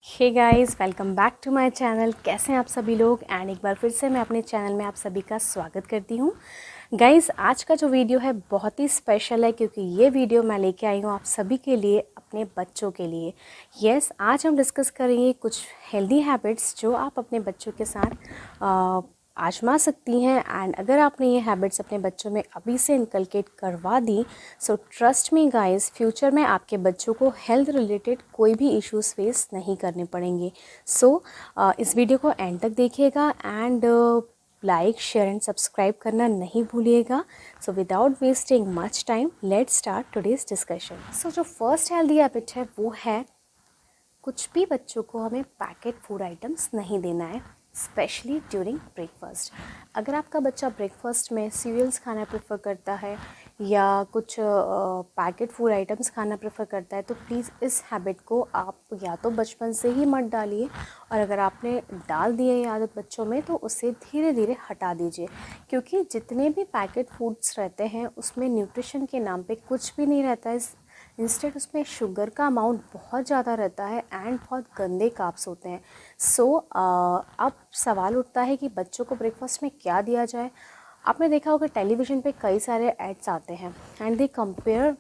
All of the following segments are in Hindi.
Hey guys, welcome back to my channel. कैसे हैं आप सभी लोग। एंड एक बार फिर से मैं अपने चैनल में आप सभी का स्वागत करती हूँ। गाइस, आज का जो वीडियो है बहुत ही स्पेशल है क्योंकि ये वीडियो मैं लेके आई हूँ आप सभी के लिए, अपने बच्चों के लिए। यस, आज हम डिस्कस करेंगे कुछ हेल्दी हैबिट्स जो आप अपने बच्चों के साथ आजमा सकती हैं। एंड अगर आपने ये हैबिट्स अपने बच्चों में अभी से इनकलकेट करवा दी, so trust me guys, future में आपके बच्चों को हेल्थ रिलेटेड कोई भी इश्यूज फेस नहीं करने पड़ेंगे। सो इस वीडियो को एंड तक देखिएगा and like, share and subscribe करना नहीं भूलिएगा। So without wasting much time, let's start today's discussion. So जो फर्स्ट हेल्दी हैबिट है वो है, कुछ भी बच्चों को हमें पैकेट फूड आइटम्स नहीं देना है, स्पेशली ड्यूरिंग ब्रेकफास्ट। अगर आपका बच्चा ब्रेकफास्ट में सीरियल्स खाना प्रेफर करता है या कुछ पैकेट फूड आइटम्स खाना प्रेफर करता है तो प्लीज़ इस हैबिट को आप या तो बचपन से ही मत डालिए, और अगर आपने डाल दिए ये आदत बच्चों में तो उसे धीरे धीरे हटा दीजिए। क्योंकि जितने भी पैकेट फूड्स रहते हैं उसमें न्यूट्रिशन के नाम पे कुछ भी नहीं रहता है। इंस्टेड उसमें शुगर का अमाउंट बहुत ज़्यादा रहता है एंड बहुत गंदे कार्ब्स होते हैं। सो अब सवाल उठता है कि बच्चों को ब्रेकफास्ट में क्या दिया जाए। आपने देखा होगा टेलीविज़न पे कई सारे एड्स आते हैं and they compare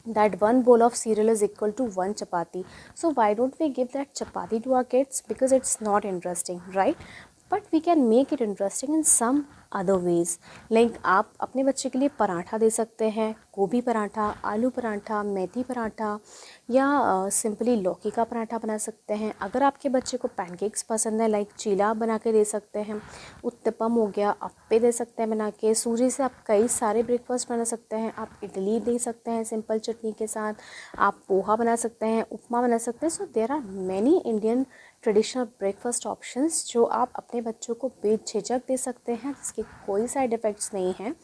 that one bowl of cereal is equal to one chapati. So why don't we give that chapati to our kids, because it's not interesting, right? But we can make it interesting in some other ways. Like आप अपने बच्चे के लिए पराठा दे सकते हैं, गोभी पराठा, आलू पराठा, मेथी पराठा, या सिंपली लौकी का पराठा बना सकते हैं। अगर आपके बच्चे को पैनकेक्स पसंद है, लाइक चीला आप बना के दे सकते हैं, उत्तपम हो गया, अप्पे दे सकते हैं बना के। सूजी से आप कई सारे ब्रेकफास्ट बना सकते हैं। आप इडली दे सकते हैं सिंपल चटनी के साथ, आप पोहा बना सकते हैं, उपमा बना सकते हैं। So there are many Indian traditional breakfast options जो आप अपने बच्चों को बेझिझक दे सकते हैं, जिसके कोई साइड इफ़ेक्ट्स नहीं हैं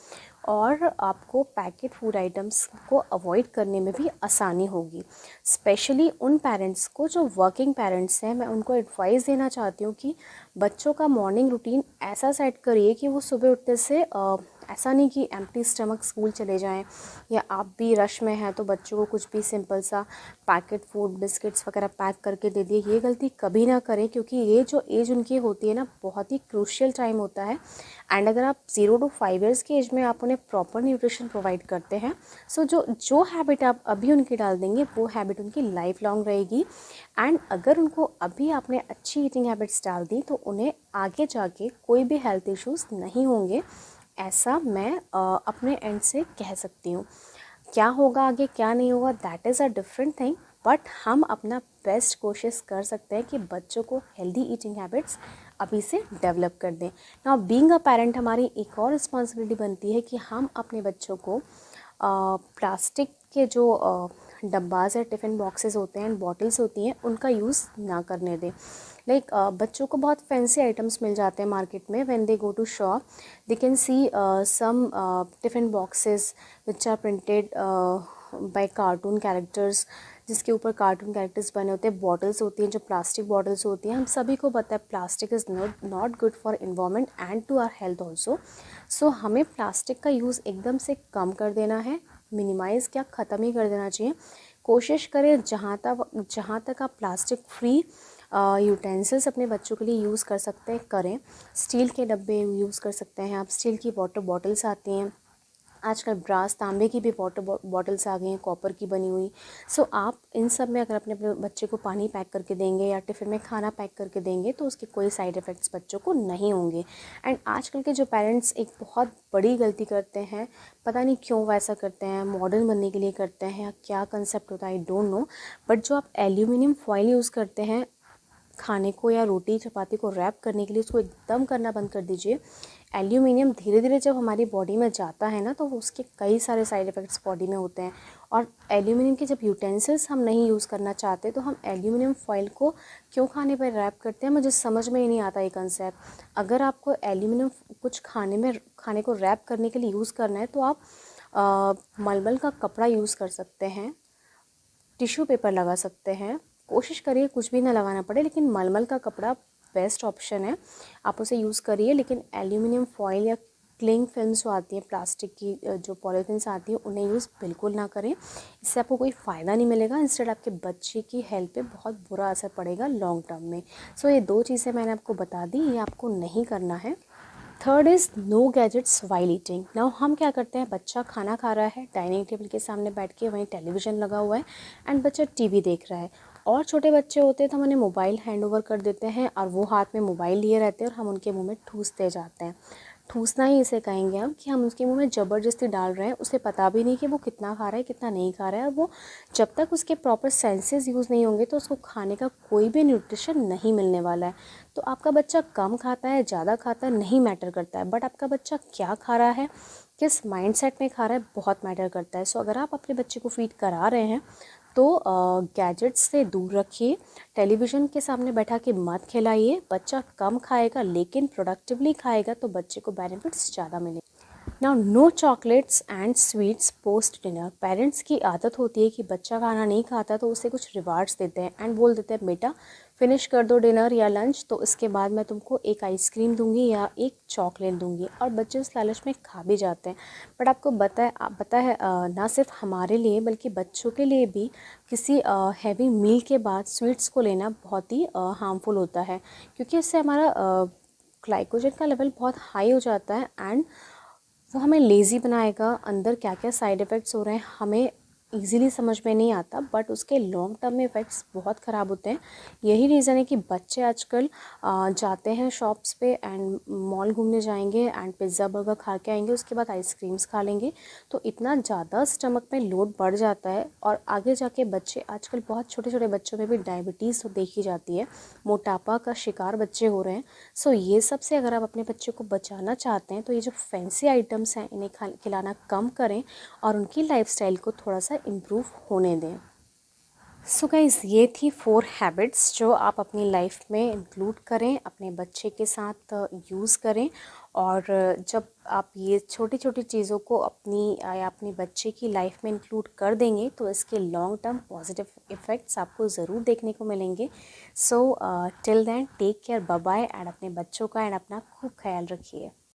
और आपको पैकेट फूड आइटम्स को अवॉइड करने में भी आसानी होगी। स्पेशली उन पेरेंट्स को जो वर्किंग पेरेंट्स हैं, मैं उनको एडवाइस देना चाहती हूँ कि बच्चों का मॉर्निंग रूटीन ऐसा सेट करिए कि वो सुबह उठने से ऐसा नहीं कि एम्प्टी स्टमक स्कूल चले जाएं, या आप भी रश में हैं तो बच्चों को कुछ भी सिंपल सा पैकेट फूड बिस्किट्स वगैरह पैक करके दे दिए। ये गलती कभी ना करें क्योंकि ये जो एज उनकी होती है ना, बहुत ही क्रूशियल टाइम होता है। एंड अगर आप 0 to 5 ईयर्स की एज में आप उन्हें प्रॉपर न्यूट्रिशन प्रोवाइड करते हैं, सो जो हैबिट आप अभी उनकी डाल देंगे वो हैबिट उनकी लाइफ लॉन्ग रहेगी। एंड अगर उनको अभी आपने अच्छी ईटिंग हैबिट्स डाल दी तो उन्हें आगे जाके कोई भी हेल्थ इश्यूज़ नहीं होंगे, ऐसा मैं अपने एंड से कह सकती हूँ। क्या होगा आगे क्या नहीं होगा, that is a different thing, but हम अपना बेस्ट कोशिश कर सकते हैं कि बच्चों को हेल्दी ईटिंग हैबिट्स अभी से डेवलप कर दें। नाउ बीइंग अ पेरेंट हमारी एक और रिस्पॉन्सिबिलिटी बनती है कि हम अपने बच्चों को प्लास्टिक के जो डब्बास या टिफ़िन बॉक्सेस होते हैं, बॉटल्स होती हैं, उनका यूज़ ना करने दें। लाइक बच्चों को बहुत फैंसी आइटम्स मिल जाते हैं मार्केट में। When they go to shop they can see some tiffin boxes which are printed by cartoon characters, जिसके ऊपर कार्टून कैरेक्टर्स बने होते हैं। बॉटल्स होती हैं जो प्लास्टिक बॉटल्स होती हैं। हम सभी को पता है plastic is not good for environment and to our health also. So हमें प्लास्टिक का यूज़ एकदम से कम कर देना है, मिनिमाइज़ क्या, ख़त्म ही कर देना चाहिए। कोशिश करें जहाँ तक आप प्लास्टिक फ्री यूटेंसिल्स अपने बच्चों के लिए यूज़ कर सकते हैं करें। स्टील के डब्बे यूज़ कर सकते हैं आप, स्टील की वाटर बॉटल्स आती हैं आजकल, ब्रास तांबे की भी वाटर बॉटल्स आ गई हैं, कॉपर की बनी हुई। सो आप इन सब में अगर अपने बच्चे को पानी पैक करके देंगे या टिफ़िन में खाना पैक करके देंगे तो उसके कोई साइड इफ़ेक्ट्स बच्चों को नहीं होंगे। एंड आजकल के जो पेरेंट्स एक बहुत बड़ी गलती करते हैं, पता नहीं क्यों वैसा करते हैं, मॉडर्न बनने के लिए करते हैं या क्या कंसेप्ट होता है, आई डोंट नो, बट जो आप एल्यूमिनियम फॉइल यूज़ करते हैं खाने को या रोटी चपाती को रैप करने के लिए, उसको एकदम करना बंद कर दीजिए। एल्यूमिनियम धीरे धीरे जब हमारी बॉडी में जाता है ना तो उसके कई सारे साइड इफ़ेक्ट्स बॉडी में होते हैं। और एल्यूमिनियम के जब यूटेंसिल्स हम नहीं यूज़ करना चाहते तो हम एल्यूमिनियम फॉइल को क्यों खाने पर रैप करते हैं, मुझे समझ में ही नहीं आता ये कंसेप्ट। अगर आपको एल्यूमिनियम कुछ खाने को रैप करने के लिए यूज़ करना है तो आप मलमल का कपड़ा यूज़ कर सकते हैं, टिश्यू पेपर लगा सकते हैं। कोशिश करिए कुछ भी ना लगाना पड़े, लेकिन मलमल का कपड़ा बेस्ट ऑप्शन है, आप उसे यूज़ करिए। लेकिन एल्यूमिनियम फॉइल या क्लिंग फिल्म्स जो आती हैं, प्लास्टिक की जो पॉलीथीन्स आती हैं, उन्हें यूज़ बिल्कुल ना करें। इससे आपको कोई फ़ायदा नहीं मिलेगा, इंस्टेड आपके बच्चे की हेल्थ पे बहुत बुरा असर पड़ेगा लॉन्ग टर्म में। सो ये 2 चीज़ें मैंने आपको बता दी, ये आपको नहीं करना है। Third is no gadgets while eating. Now हम क्या करते हैं, बच्चा खाना खा रहा है, डाइनिंग टेबल के सामने बैठ के, वहीं टेलीविज़न लगा हुआ है एंड बच्चा टीवी देख रहा है। और छोटे बच्चे होते हैं तो हम उन्हें मोबाइल हैंड ओवर कर देते हैं और वो हाथ में मोबाइल लिए रहते हैं और हम उनके मुंह में ठूसते जाते हैं। ठूसना ही इसे कहेंगे हम, कि हम उसके मुंह में ज़बरदस्ती डाल रहे हैं, उसे पता भी नहीं कि वो कितना खा रहा है कितना नहीं खा रहा है। और वो जब तक उसके प्रॉपर सेंसेस यूज़ नहीं होंगे तो उसको खाने का कोई भी न्यूट्रिशन नहीं मिलने वाला है। तो आपका बच्चा कम खाता है ज़्यादा खाता है नहीं मैटर करता है, बट आपका बच्चा क्या खा रहा है, किस माइंडसेट में खा रहा है, बहुत मैटर करता है। सो अगर आप अपने बच्चे को फीड करा रहे हैं तो गैजेट्स से दूर रखिए, टेलीविज़न के सामने बैठा के मत खिलाइए। बच्चा कम खाएगा लेकिन प्रोडक्टिवली खाएगा तो बच्चे को बेनिफिट्स ज़्यादा मिलेंगे। Now no chocolates and sweets post dinner. Parents की आदत होती है कि बच्चा खाना नहीं खाता तो उसे कुछ रिवार्ड्स देते हैं एंड बोल देते हैं बेटा फिनिश कर दो डिनर या लंच, तो इसके बाद मैं तुमको एक आइसक्रीम दूंगी या एक चॉकलेट दूंगी। और बच्चे उस लालच में खा भी जाते हैं। बट आपको पता है ना सिर्फ हमारे लिए बल्कि बच्चों के लिए भी किसी हैवी मील के बाद स्वीट्स को लेना बहुत ही हार्मफुल होता है, क्योंकि इससे हमारा ग्लाइकोजन का लेवल बहुत हाई हो जाता है एंड वो हमें लेज़ी बनाएगा। अंदर क्या क्या साइड इफ़ेक्ट्स हो रहे हैं हमें ईज़िली समझ में नहीं आता, बट उसके लॉन्ग टर्म में इफ़ेक्ट्स बहुत ख़राब होते हैं। यही रीज़न है कि बच्चे आजकल जाते हैं शॉप्स पे एंड मॉल घूमने जाएंगे एंड पिज़्ज़ा बर्गर खा के आएंगे, उसके बाद आइसक्रीम्स खा लेंगे, तो इतना ज़्यादा स्टमक में लोड बढ़ जाता है। और आगे जाके बच्चे आजकल बहुत छोटे छोटे बच्चों में भी डायबिटीज़ तो देखी जाती है, मोटापा का शिकार बच्चे हो रहे हैं। सो ये सब से अगर आप अपने बच्चे को बचाना चाहते हैं तो ये जो फैंसी आइटम्स हैं इन्हें खिलाना कम करें और उनकी लाइफस्टाइल को थोड़ा सा इम्प्रूव होने दें। सो गाइस, ये थी 4 हैबिट्स जो आप अपनी लाइफ में इंक्लूड करें, अपने बच्चे के साथ यूज़ करें। और जब आप ये छोटी छोटी चीज़ों को अपनी या अपने बच्चे की लाइफ में इंक्लूड कर देंगे तो इसके लॉन्ग टर्म पॉजिटिव इफ़ेक्ट्स आपको ज़रूर देखने को मिलेंगे। So till then take care, bye bye, and अपने बच्चों का एंड अपना खूब ख्याल रखिए।